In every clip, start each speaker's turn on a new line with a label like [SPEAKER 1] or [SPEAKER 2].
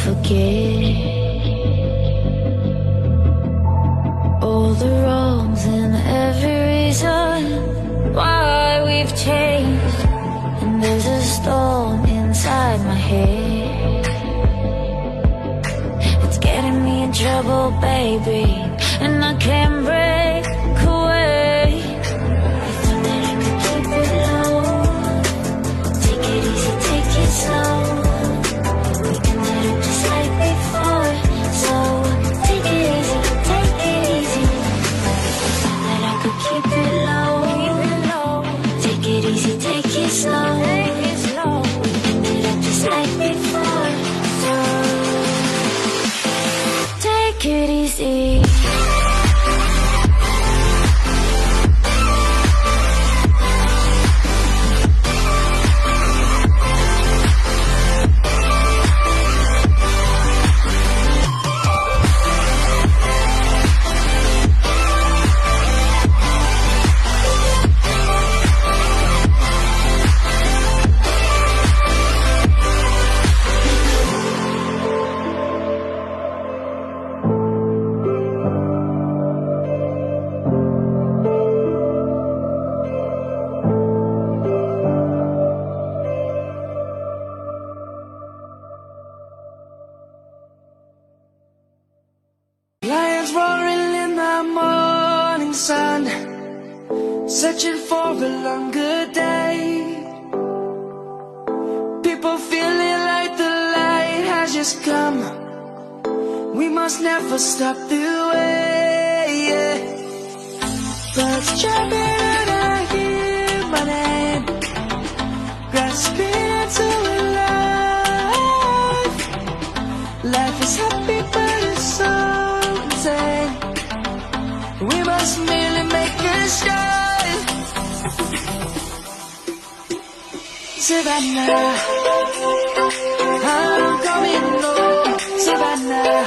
[SPEAKER 1] forget all the wrongs and every reason why we've changed. And there's a storm inside my head, it's getting me in trouble, baby, and I can't break away. I thought that I could keep it low, take it easy, take it slow. We ended up just like before, so take it easy, take it easy. I thought that I could keep it low, take it easy, take it slow. We ended up just like before, so take it easy.
[SPEAKER 2] Lions roaring in the morning sun, searching for a longer day. People feeling like the light has just come. We must never stop the way. Birds chirping and I hear my name, grasping into life. Life is happy but it's so insane. We must merely make a start. Savannah, I'm coming home. Savannah,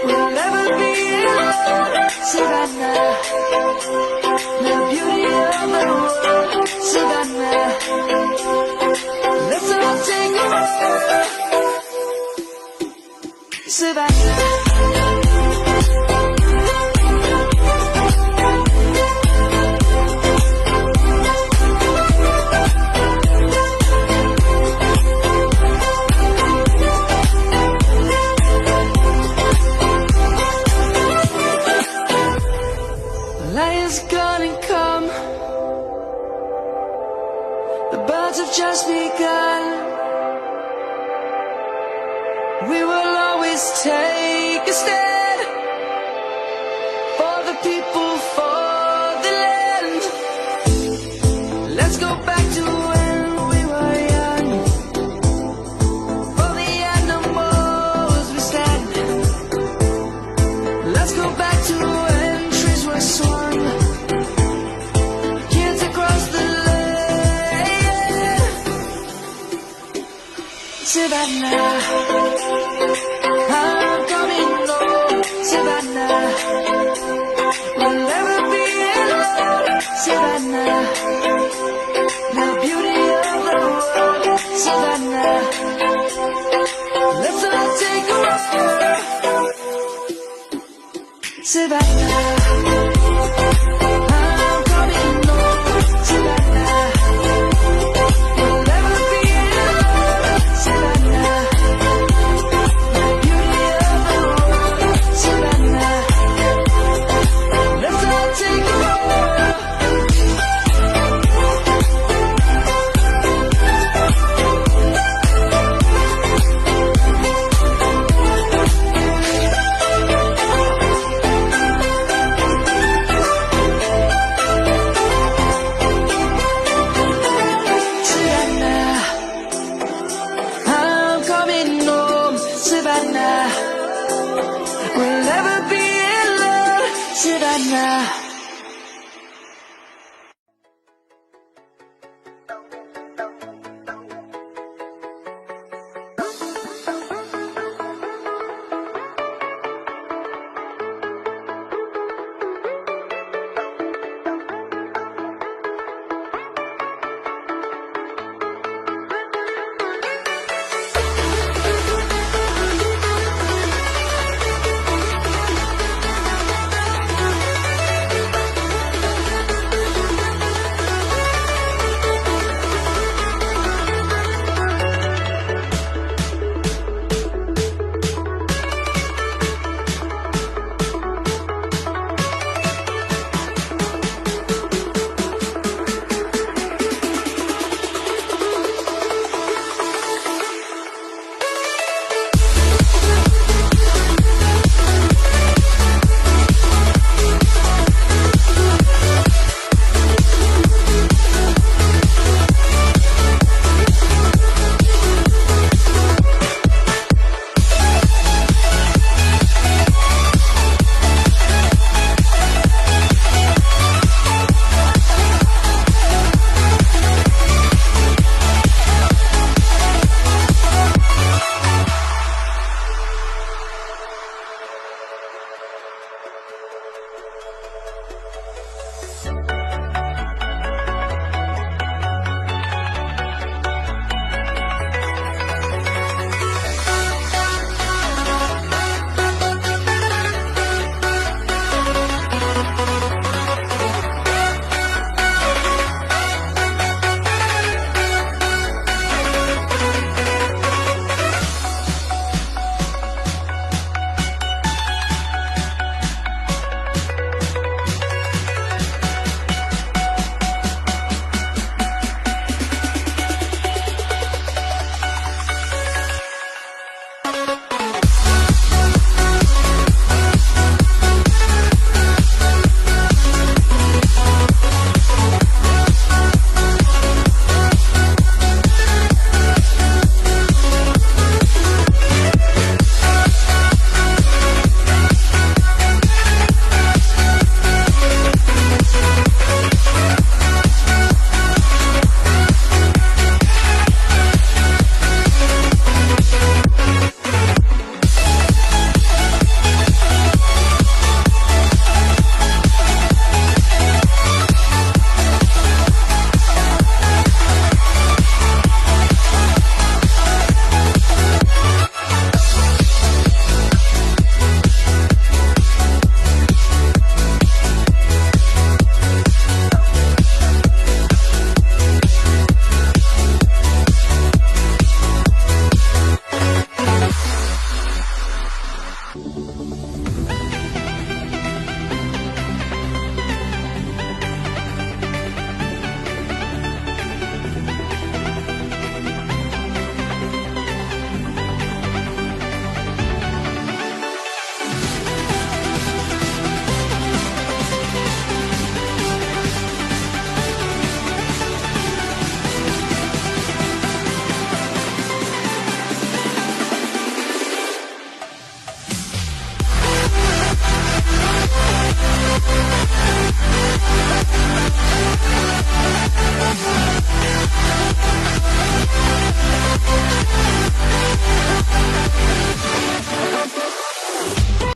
[SPEAKER 2] we'll never be alone. Savannah, the beauty of the world. Savannah, let's all take a ride. Savannah. Lion's gonna come, the birds have just begun. We will always take a stand for the people, for the land. Let's go back to when we were young. For the animals we stand. Let's go back to when trees were swung, kids across the land. Savannah, I'm coming home. Savannah, we'll never be alone. Savannah, the beauty of the world. Savannah, let's all take a ride. Savannah, I'm coming home. Savannah, we'll never be alone. Savannah, the beauty of the world. Savannah, let's all take a ride. Savannah, we'll never be alone. Savannah.